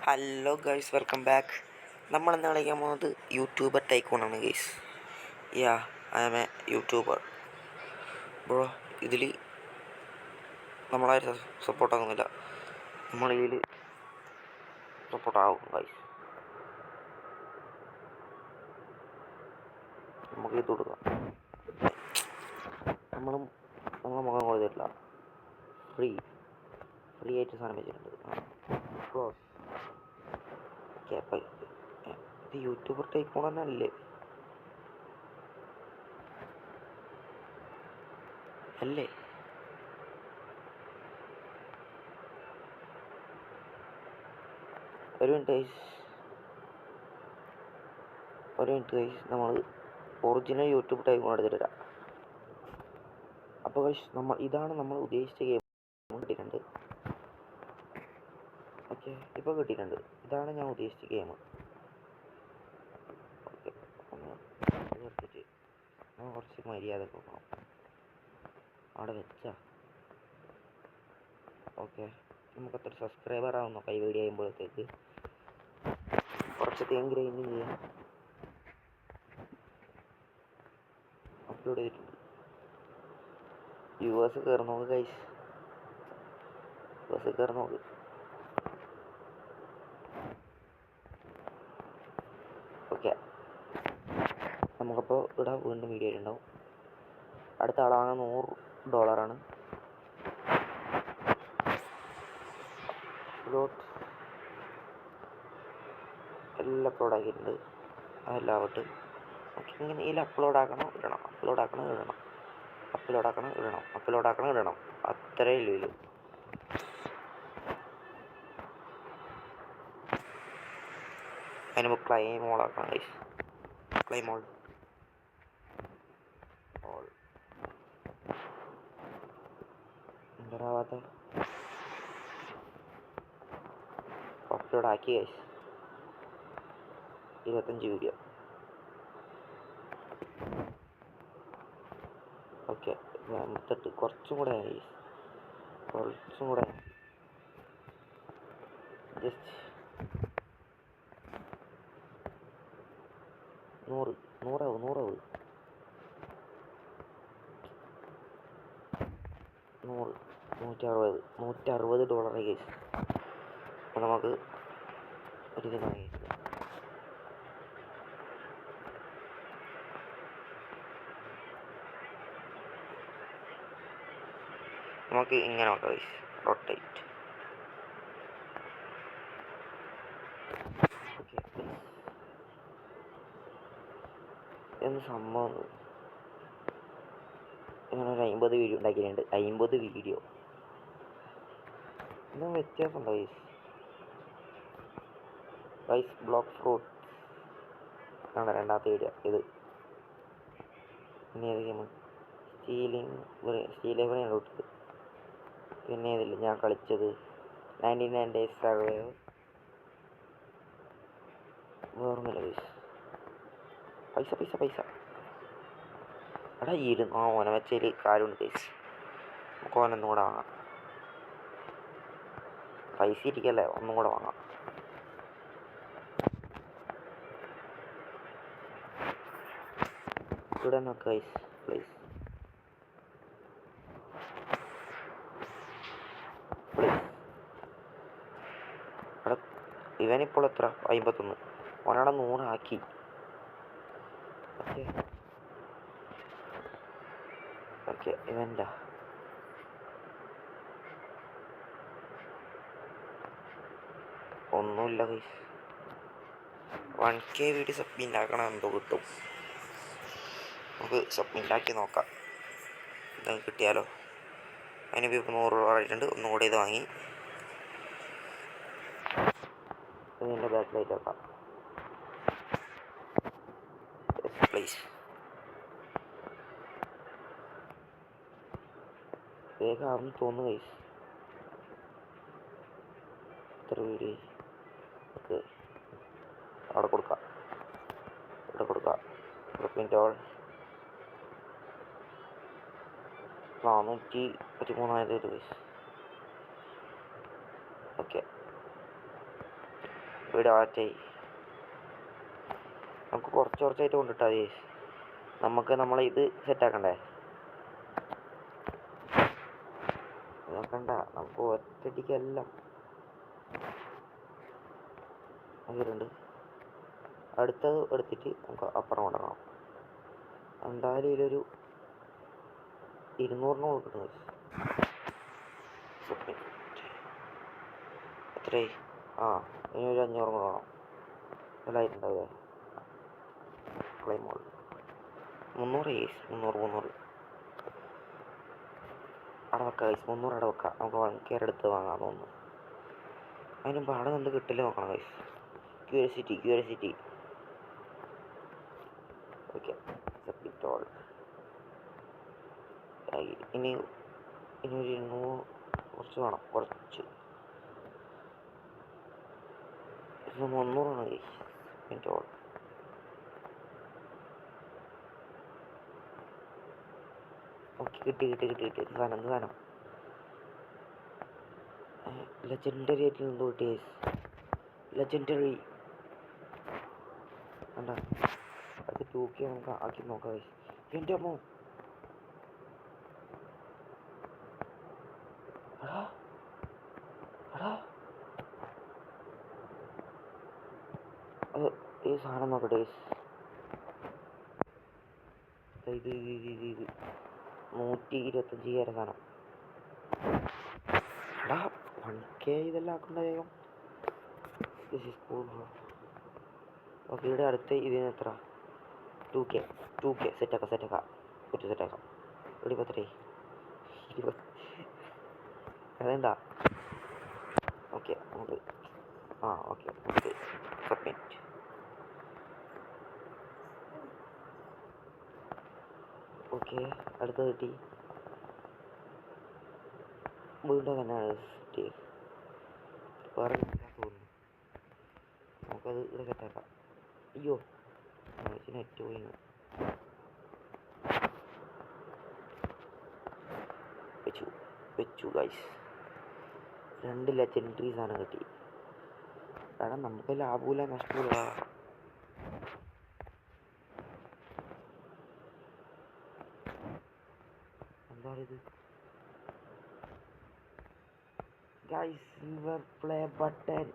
Hello guys, welcome back. നമ്മളിന്ന് കളിക്കാൻ പോകുന്നത് യൂട്യൂബർ ടൈക്കൂണാണ് guys. I am a YouTuber bro. ഇതിൽ നമ്മളാരും സപ്പോർട്ടാകുന്നില്ല, നമ്മളിതിൽ സപ്പോർട്ടാകും ഗൈസ്. നമുക്ക് ഇത് കൊടുക്കാം. നമ്മളെ മുഖം കൊടുത്തിട്ടില്ല, ഫ്രീ ആയിട്ട് സാധനം വെച്ചിട്ടുണ്ട്. ക്ലോസ്. ഇത് യൂട്യൂബർ ടൈക്കൂൺ തന്നെ അല്ലേ? ഒരു മിനിറ്റ് ഗൈസ്, നമ്മൾ ഒറിജിനൽ യൂട്യൂബ് ടൈക്കൂൺ എടുത്തിട്ടില്ല. അപ്പോൾ ഗൈസ്, ഇതാണ് നമ്മൾ ഉദ്ദേശിച്ച ഗെയിം കിട്ടിയിട്ടുണ്ട്. ഓക്കെ, ഇപ്പോൾ കിട്ടിയിട്ടുണ്ട്. ഇതാണ് ഞാൻ ഉദ്ദേശിച്ച ഗെയിം. ഓക്കെ, നിർത്തിയിട്ട് നമ്മൾ കുറച്ച് മര്യാദ നോക്കണം. അവിടെ വെച്ചാ ഓക്കെ. നമുക്ക് അത്ര സബ്സ്ക്രൈബർ ആവുന്നു കൈ വീഡിയോ ചെയ്യുമ്പോഴത്തേക്ക്. കുറച്ചധികം ഗ്രൈൻഡിങ് ചെയ്യാം. അപ്ലോഡ് ചെയ്തിട്ടുണ്ട്. വ്യൂവേഴ്സ് കയറി നോക്ക് ഗൈസ്, വ്യൂവേഴ്സ് കയറി നോക്ക്. ഓക്കെ, നമുക്കപ്പോൾ ഇവിടെ വീണ്ടും വീഡിയോ ഉണ്ടാവും. അടുത്ത ആളാണ് $100 എല്ലാം അപ്ലോഡ് ആക്കിയിട്ടുണ്ട്. അതെല്ലാം ആവട്ടെ. ഓക്കെ, ഇങ്ങനെ ഇതിൽ അപ്ലോഡ് ആക്കണം ഇടണം, അത്രേ ഇല്ല. അതിന് ക്ലൈം ഓൾ ആക്കണം ഗൈസ്. ക്ലൈം ഓൾ എന്തരാവാത്ത അപ്ലോഡ് ആക്കി ഗൈസ്. 25 വീഡിയോ. ഓക്കെ, 58. കുറച്ചും കൂടെ ജസ്റ്റ് 100 $160 കേസ്. അപ്പോൾ നമുക്ക് ഒരു ദിനം നമുക്ക് ഇങ്ങനെ നോക്കാം ഗൈസ്. റൊട്ടേറ്റ്. ഓക്കെ, എന്ന് സംഭവം ഞാനൊരു 50 വീഡിയോ ഉണ്ടാക്കിയിട്ടുണ്ട്. 50 വീഡിയോ എന്താ വ്യത്യാസമുണ്ടോ ഗൈസ്? ബ്ലോക്ക് ഫ്രൂട്ട് ആണ് രണ്ടാമത്തെ വീഡിയോ ഇത്. പിന്നെ ഏത് ഗെയിം? സ്റ്റീലേബിളാണ് ഇട്ടത്. പിന്നെ ഇതില്ല ഞാൻ കളിച്ചത് 99 Days Survive. വേറൊന്നുമില്ല ഗൈസ്. പൈസ എടാ ഓനെ വെച്ചതിൽ കാര്യമുണ്ട് ഗൈസ്. നമുക്ക് ഓനൊന്നും കൂടെ വാങ്ങാം. പൈസ ഇരിക്കല്ലേ, ഒന്നും കൂടെ വാങ്ങാം. ഇവിടെ നോക്ക് ഗൈസ്, പ്ലീസ്. എടാ ഇവനിപ്പോൾ എത്ര? 51. ഓനവിടെ 100 ആക്കി. ഓക്കെ, ഇവൻ്റെ ഒന്നുമില്ല ഗൈസ്. 1K വീഡിയോ സബ്മിറ്റ് ആക്കണം, എന്തോ കിട്ടും. നമുക്ക് സബ്മിറ്റ് ആക്കി നോക്കാം, എന്തെങ്കിലും കിട്ടിയാലോ. അതിനിപ്പോൾ ഇപ്പോൾ $100 ആയിട്ടുണ്ട്. ഒന്നും കൂടെ ഇത് വാങ്ങി ഇതിൻ്റെ ബാക്ക് ലൈറ്റ് വെക്കാം പ്ലീസ്. വേഗം ആവുന്നു തോന്നുന്നു ഗൈസ്. ഇത്ര വീഡിയോ ഓക്കെ. അവിടെ കൊടുക്കാം. 413 ഗൈസ്. ഓക്കെ, ഇവിടെ ആറ്റായി. നമുക്ക് കുറച്ച് കുറച്ചായിട്ട് കൊണ്ടിട്ടാൽ മതി. നമുക്ക് ഇത് സെറ്റാക്കണ്ടേ? നോക്കണ്ട, നമുക്ക് ഒറ്റടിക്കെല്ലാം അതിലുണ്ട്. അടുത്തത് എടുത്തിട്ട് നമുക്ക് അപ്പുറം കൊണ്ടുവരണം. എന്തായാലും ഇതിലൊരു 200 കൊടുക്കുന്നത്. എത്രയായി? ഇനി ഒരു 500 കൂടെ വേണം. എല്ലായിട്ടുണ്ടാവില്ലേ? ക്ലൈമോൾ 300 അടവക്കാം. 300 അടവക്കാം. നമുക്ക് 1K എടുത്ത് വാങ്ങാൻ തോന്നുന്നു. അതിന് പാടെ നിന്ന് കിട്ടില്ല നോക്കണം guys. Curiosity. Okay, submit all. ഇനി ഒരു 200 കുറച്ച് വേണം. 300 ആണ് ഗൈസ്. Submit all. ഓക്കെ, കിട്ടി. സാധനം ലെജൻഡറി ആയിട്ട് എന്തോ കിട്ടി ഗൈസ്. ലെജൻഡറി വേണ്ട, അത് 2K നമുക്ക് ആക്കി നോക്കാം ഗൈസ്. എൻ്റെ അമ്മോ, ഈ സാധനം നോക്കട്ടെ ഗൈസ്. ഇത് 125 സാധനം. 1K ഇതെല്ലാം ആക്കണ്ട വേഗം. ഓക്കെ, ഇവിടെ അടുത്ത ഇതിന് എത്ര? 2K സെറ്റാക്കാം. ഇവിടെ ഇപ്പോൾ എത്രയായി? 20. അതെന്താ? ഓക്കെ, നമുക്ക് നമുക്ക് സബ്മിറ്റ്. ഓക്കെ, അടുത്തത് കിട്ടി. വീണ്ടും തന്നെയാണ് കിട്ടിയത്. വേറെ തോന്നുന്നു. നമുക്കത് ഇവിടെ സെറ്റാക്കാം. അയ്യോ, നെറ്റ് പോയി. വെച്ചു ഗൈസ്. 2 ലെജൻഡറി സാധനം കിട്ടി. കാരണം നമുക്ക് ലാഭമില്ല നഷ്ടമില്ല. എന്താണിത് ഗൈസ്? Silver play button.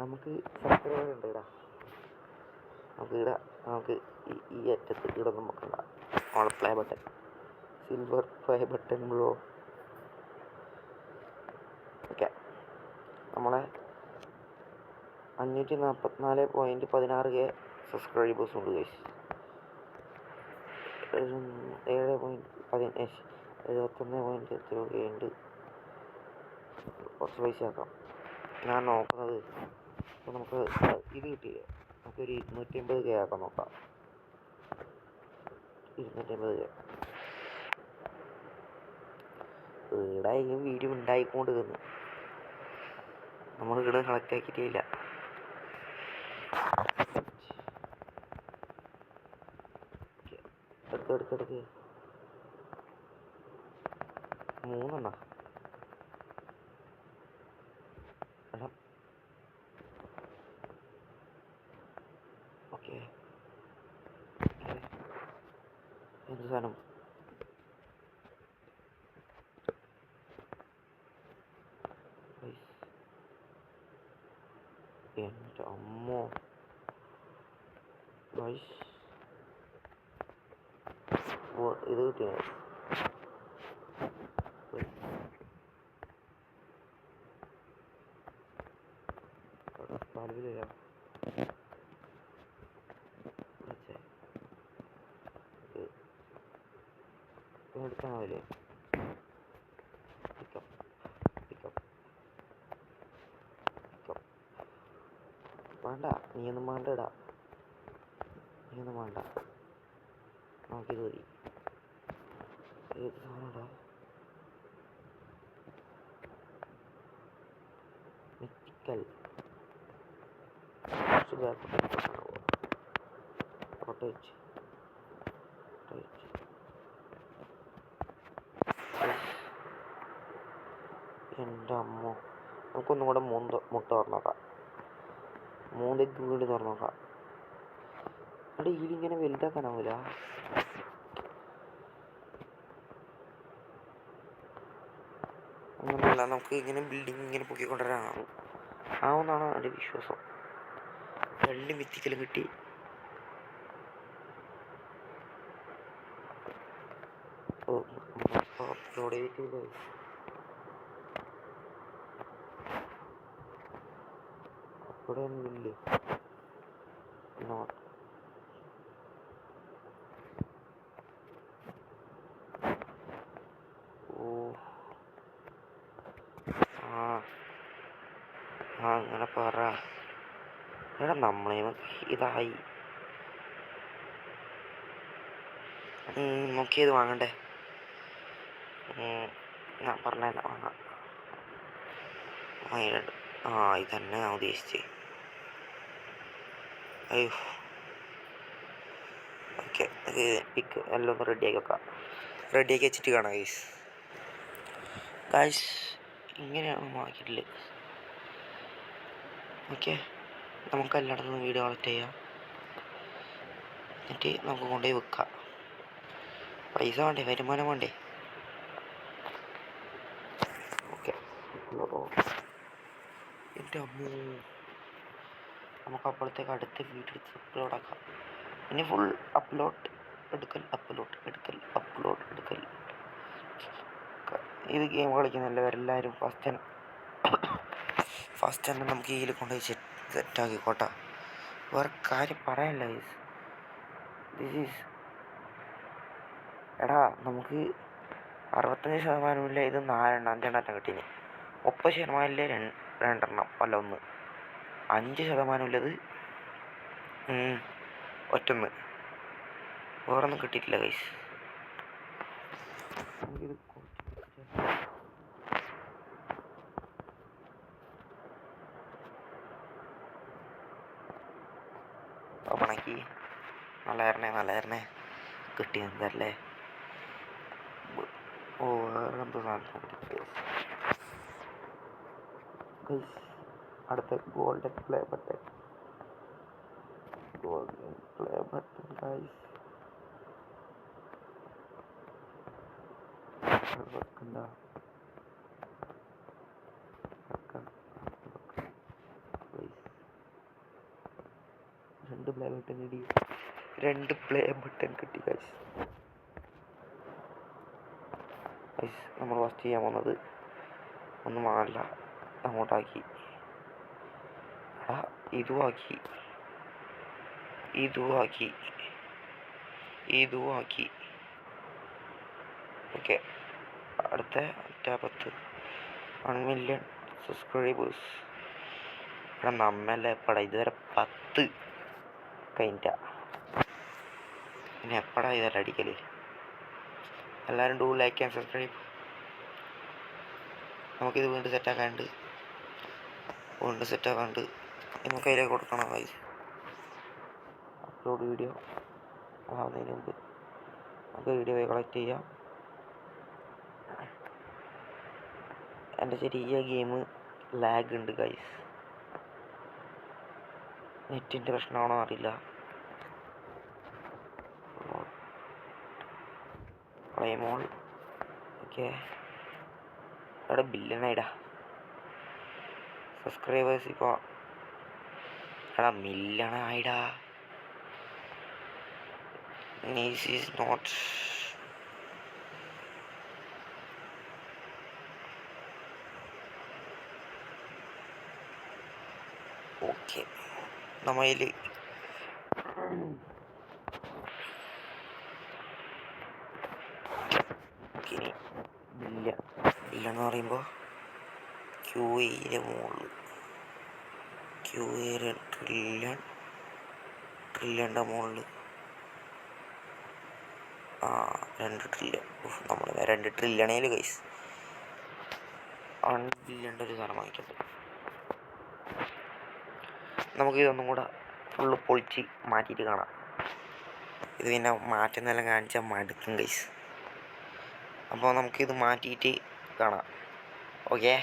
നമുക്ക് സബ്സ്ക്രൈബർ ഉണ്ട് ഇടാ. നമുക്ക് ഈ അറ്റത്ത് ഇടൊന്നും നോക്കണ്ട. നമ്മളെ play button, silver play button bro. Okay, നമ്മളെ 544.16K സബ്സ്ക്രൈബേഴ്സ് ഉണ്ട് ഗൈസ്. 71.3K ഉണ്ട്. കുറച്ച് പൈസ ആക്കാം. ഞാൻ നോക്കുന്നത് ഇപ്പോൾ നമുക്ക് ഇത് കിട്ടിയില്ലേ, നമുക്കൊരു 250K ആക്കാൻ നോക്കാം. 250K. ഇവിടെ ഈ വീഡിയോ ഉണ്ടായിക്കൊണ്ട് നിന്ന് നമ്മൾ ഇവിടെ കളക്ട് ആക്കിയിട്ടില്ല. എടുക്ക് 3 എടാ. ഓക്കെ, എന്ത് സാധനം? എൻ്റെ അമ്മോ ഗൈസ്, ഇത് കിട്ടിയ താല്പര്യമില്ല. എടുക്കാനാവില്ലേ? പിക്കപ്പ് വേണ്ട, നീയൊന്നും വേണ്ട. നമുക്കിത് മതി. ഏത് സാധനടാ? മെറ്റിക്കൽ റൊട്ടേറ്റ്. എൻ്റെ അമ്മോ, നമുക്കൊന്നും കൂടെ മുട്ട തുറന്നോക്കാം. മൂന്നേക്ക് വീണ്ടും തുറന്നു നോക്കാം. അവിടെ ഇതിങ്ങനെ വലുതാക്കാനാവൂല. അങ്ങനെയല്ല, നമുക്ക് ഇങ്ങനെ ബിൽഡിങ് ഇങ്ങനെ പൊക്കിക്കൊണ്ടുവരാനാവും ആവുമെന്നാണ് എൻ്റെ വിശ്വാസം. 2 മിത്തിക്കലും കിട്ടി. അപ്ലോഡ് ചെയ്തിട്ടില്ല. അവിടെ ഒന്നുമില്ലേ? നോട്ട് അങ്ങനെ പറ. എടാ നമ്മളെ ഇതായി നോക്കിയത് വാങ്ങണ്ടേ? ഞാൻ പറഞ്ഞല്ല വാങ്ങാം. ഇതന്നെ ഞാൻ ഉദ്ദേശിച്ചേ. അയ്യോ ഓക്കെ, പിക്ക് എല്ലാം ഒന്ന് റെഡിയാക്കി വെക്കാം. റെഡിയാക്കി വെച്ചിട്ട് കാണാം ഗൈസ്. ഇങ്ങനെയാണ് മാർക്കറ്റിൽ. ഓക്കെ, നമുക്ക് എല്ലായിടത്തു നിന്ന് വീഡിയോ കളക്ട് ചെയ്യാം. എന്നിട്ട് നമുക്ക് കൊണ്ടുപോയി വെക്കാം. പൈസ വേണ്ടേ, വരുമാനം വേണ്ടേ? ഓക്കെ, എൻ്റെ അമ്മോ, നമുക്ക് അപ്പോഴത്തേക്ക് അടുത്ത വീഡിയോ അപ്ലോഡ് ആക്കാം. ഇനി ഫുൾ അപ്ലോഡ് എടുക്കൽ. ഇത് ഗെയിം കളിക്കുന്ന എല്ലാവരും ഫസ്റ്റ് തന്നെ നമുക്ക് ഇതിൽ കൊണ്ടുപോയി സെറ്റാക്കിക്കോട്ടെ. വേറെ കാര്യം പറയാനില്ല ഗൈസ്. എടാ നമുക്ക് 65% ഇത് 5 കിട്ടീന്. 30% 2 അല്ല 1. 5% ഒറ്റൊന്ന്. വേറൊന്നും കിട്ടിയിട്ടില്ല ഗൈസ്. നമുക്കിത് ഓപ്പണാക്കി. നല്ലായിരുന്നേ കിട്ടി. എന്തല്ലേ വേറെന്തോ സാധനം ഗൈസ്. അടുത്ത ഗോൾഡൻ പ്ലേ ബട്ടൺ ഗൈസ്. വെക്കണ്ട. 2 പ്ലേ ബട്ടൺ കിട്ടി. 2 പ്ലേ ബട്ടൺ കിട്ടി ഗൈസ്. നമ്മൾ ഫസ്റ്റ് ചെയ്യാൻ പോകുന്നത് ഒന്നും ആകില്ല, അങ്ങോട്ടാക്കി. ഇതുമാക്കി. ഓക്കെ, അടുത്ത ടാപ്പത്ത് 1 മില്യൺ സബ്സ്ക്രൈബേഴ്സ്. ഇവിടെ നമ്മല്ലേ എപ്പടാ ഇതുവരെ 10 കഴിഞ്ഞ. പിന്നെ എപ്പടാ ഇതെല്ലാം അടിക്കല്? എല്ലാവരും ഡു ലൈക്ക് ആൻഡ് സബ്സ്ക്രൈബ്. നമുക്കിത് വീണ്ടും സെറ്റാക്കാണ്ട് നമുക്ക് അതിലേക്ക് കൊടുക്കണം. അപ്ലോഡ് വീഡിയോ ആവുന്നതിന് മുമ്പ് നമുക്ക് വീഡിയോ കളക്ട് ചെയ്യാം. എൻ്റെ ചെറിയ ഗെയിം ലാഗ് ഉണ്ട് ഗൈസ്. നെറ്റിൻ്റെ പ്രശ്നമാണോ അറിയില്ല. പ്ലേമോൾ. ഓക്കെ, അവിടെ ബില്യണായിടാ സബ്സ്ക്രൈബേഴ്സ്. ഇപ്പോൾ എടാ മില്യണായിടാ. This is not okay. നമ്മയിൽ ഇനി ബില്ലെന്ന് പറയുമ്പോൾ QAയുടെ മുകളിൽ QA ട്രില്യൻ്റെ മുകളിൽ 2 ട്രില്യൺ. നമ്മൾ 2 ട്രില്യണേൽ ഗൈസ് 1 ബില്യൻ്റെ ഒരു സാധനം വാങ്ങിക്കട്ടെ. നമുക്കിതൊന്നും കൂടെ ഫുള്ള് പൊളിച്ച് മാറ്റിയിട്ട് കാണാം. ഇത് പിന്നെ മാറ്റുന്നതെല്ലാം കാണിച്ചാൽ മടുക്കും ഗൈസ്. അപ്പോൾ നമുക്കിത് മാറ്റിയിട്ട് കാണാം. ഓക്കെ.